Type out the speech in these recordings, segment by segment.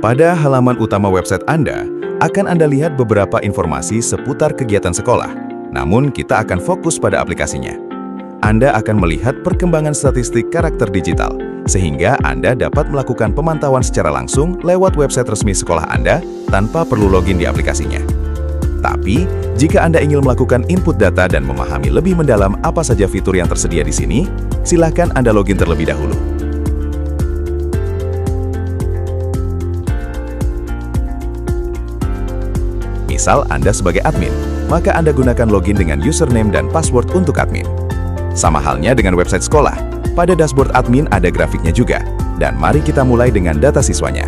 Pada halaman utama website Anda, akan Anda lihat beberapa informasi seputar kegiatan sekolah. Namun, kita akan fokus pada aplikasinya. Anda akan melihat perkembangan statistik karakter digital, sehingga Anda dapat melakukan pemantauan secara langsung lewat website resmi sekolah Anda tanpa perlu login di aplikasinya. Tapi, jika Anda ingin melakukan input data dan memahami lebih mendalam apa saja fitur yang tersedia di sini, silakan Anda login terlebih dahulu. Misal Anda sebagai admin, maka Anda gunakan login dengan username dan password untuk admin. Sama halnya dengan website sekolah, pada dashboard admin ada grafiknya juga. Dan mari kita mulai dengan data siswanya.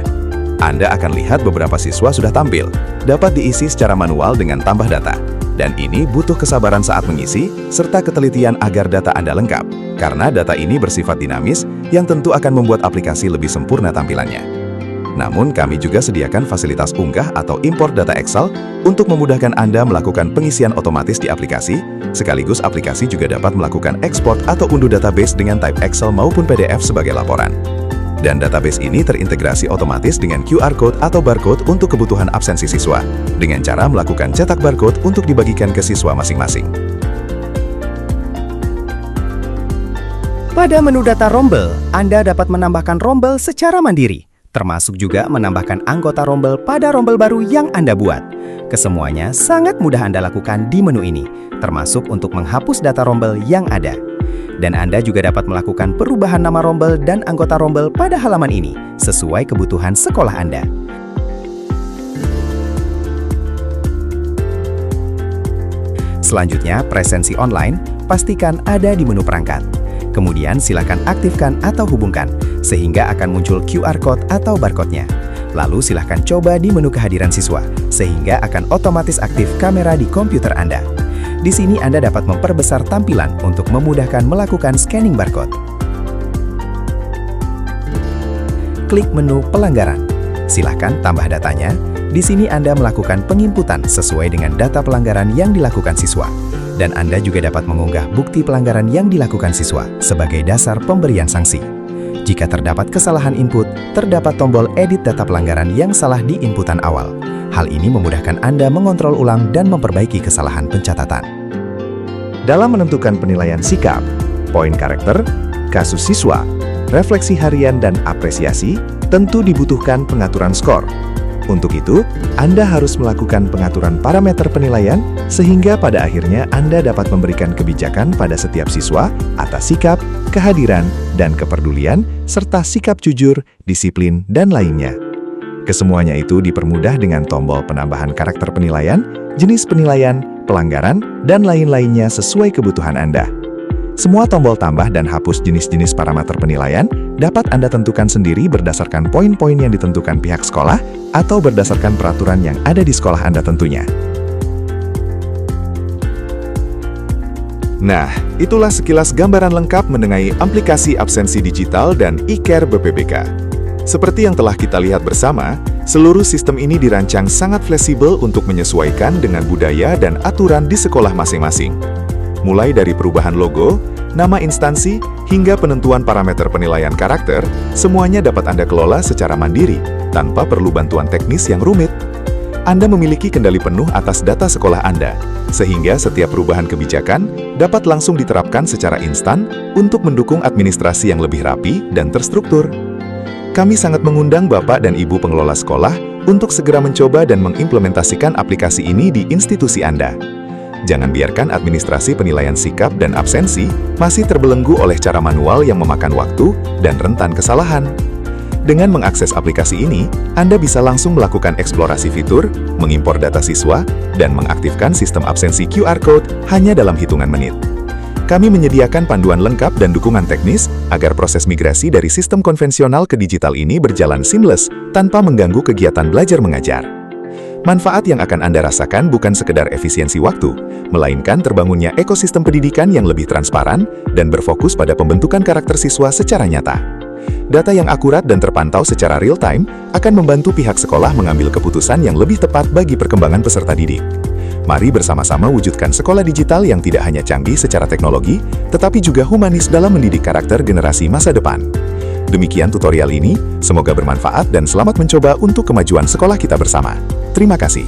Anda akan lihat beberapa siswa sudah tampil, dapat diisi secara manual dengan tambah data. Dan ini butuh kesabaran saat mengisi, serta ketelitian agar data Anda lengkap. Karena data ini bersifat dinamis, yang tentu akan membuat aplikasi lebih sempurna tampilannya. Namun, kami juga sediakan fasilitas unggah atau import data Excel untuk memudahkan Anda melakukan pengisian otomatis di aplikasi, sekaligus aplikasi juga dapat melakukan ekspor atau unduh database dengan type Excel maupun PDF sebagai laporan. Dan database ini terintegrasi otomatis dengan QR Code atau barcode untuk kebutuhan absensi siswa, dengan cara melakukan cetak barcode untuk dibagikan ke siswa masing-masing. Pada menu data rombel, Anda dapat menambahkan rombel secara mandiri, termasuk juga menambahkan anggota rombel pada rombel baru yang Anda buat. Kesemuanya sangat mudah Anda lakukan di menu ini, termasuk untuk menghapus data rombel yang ada. Dan Anda juga dapat melakukan perubahan nama rombel dan anggota rombel pada halaman ini, sesuai kebutuhan sekolah Anda. Selanjutnya, presensi online, pastikan ada di menu perangkat. Kemudian silakan aktifkan atau hubungkan, sehingga akan muncul QR Code atau barcode-nya. Lalu silakan coba di menu kehadiran siswa, sehingga akan otomatis aktif kamera di komputer Anda. Di sini Anda dapat memperbesar tampilan untuk memudahkan melakukan scanning barcode. Klik menu pelanggaran. Silakan tambah datanya. Di sini Anda melakukan penginputan sesuai dengan data pelanggaran yang dilakukan siswa. Dan Anda juga dapat mengunggah bukti pelanggaran yang dilakukan siswa sebagai dasar pemberian sanksi. Jika terdapat kesalahan input, terdapat tombol edit data pelanggaran yang salah di inputan awal. Hal ini memudahkan Anda mengontrol ulang dan memperbaiki kesalahan pencatatan. Dalam menentukan penilaian sikap, poin karakter, kasus siswa, refleksi harian dan apresiasi, tentu dibutuhkan pengaturan skor. Untuk itu, Anda harus melakukan pengaturan parameter penilaian sehingga pada akhirnya Anda dapat memberikan kebijakan pada setiap siswa atas sikap, kehadiran, dan kepedulian, serta sikap jujur, disiplin, dan lainnya. Kesemuanya itu dipermudah dengan tombol penambahan karakter penilaian, jenis penilaian, pelanggaran, dan lain-lainnya sesuai kebutuhan Anda. Semua tombol tambah dan hapus jenis-jenis parameter penilaian dapat Anda tentukan sendiri berdasarkan poin-poin yang ditentukan pihak sekolah atau berdasarkan peraturan yang ada di sekolah Anda tentunya. Nah, itulah sekilas gambaran lengkap mengenai aplikasi absensi digital dan e-care BPBK. Seperti yang telah kita lihat bersama, seluruh sistem ini dirancang sangat fleksibel untuk menyesuaikan dengan budaya dan aturan di sekolah masing-masing. Mulai dari perubahan logo, nama instansi, hingga penentuan parameter penilaian karakter, semuanya dapat Anda kelola secara mandiri, tanpa perlu bantuan teknis yang rumit. Anda memiliki kendali penuh atas data sekolah Anda, sehingga setiap perubahan kebijakan dapat langsung diterapkan secara instan untuk mendukung administrasi yang lebih rapi dan terstruktur. Kami sangat mengundang Bapak dan Ibu pengelola sekolah untuk segera mencoba dan mengimplementasikan aplikasi ini di institusi Anda. Jangan biarkan administrasi penilaian sikap dan absensi masih terbelenggu oleh cara manual yang memakan waktu dan rentan kesalahan. Dengan mengakses aplikasi ini, Anda bisa langsung melakukan eksplorasi fitur, mengimpor data siswa, dan mengaktifkan sistem absensi QR Code hanya dalam hitungan menit. Kami menyediakan panduan lengkap dan dukungan teknis agar proses migrasi dari sistem konvensional ke digital ini berjalan seamless tanpa mengganggu kegiatan belajar mengajar. Manfaat yang akan Anda rasakan bukan sekedar efisiensi waktu, melainkan terbangunnya ekosistem pendidikan yang lebih transparan dan berfokus pada pembentukan karakter siswa secara nyata. Data yang akurat dan terpantau secara real-time akan membantu pihak sekolah mengambil keputusan yang lebih tepat bagi perkembangan peserta didik. Mari bersama-sama wujudkan sekolah digital yang tidak hanya canggih secara teknologi, tetapi juga humanis dalam mendidik karakter generasi masa depan. Demikian tutorial ini, semoga bermanfaat dan selamat mencoba untuk kemajuan sekolah kita bersama. Terima kasih.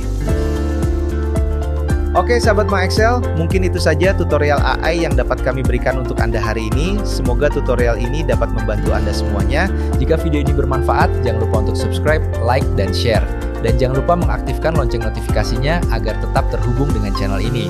Oke sahabat MaExcel, mungkin itu saja tutorial AI yang dapat kami berikan untuk Anda hari ini. Semoga tutorial ini dapat membantu Anda semuanya. Jika video ini bermanfaat, jangan lupa untuk subscribe, like, dan share. Dan jangan lupa mengaktifkan lonceng notifikasinya agar tetap terhubung dengan channel ini.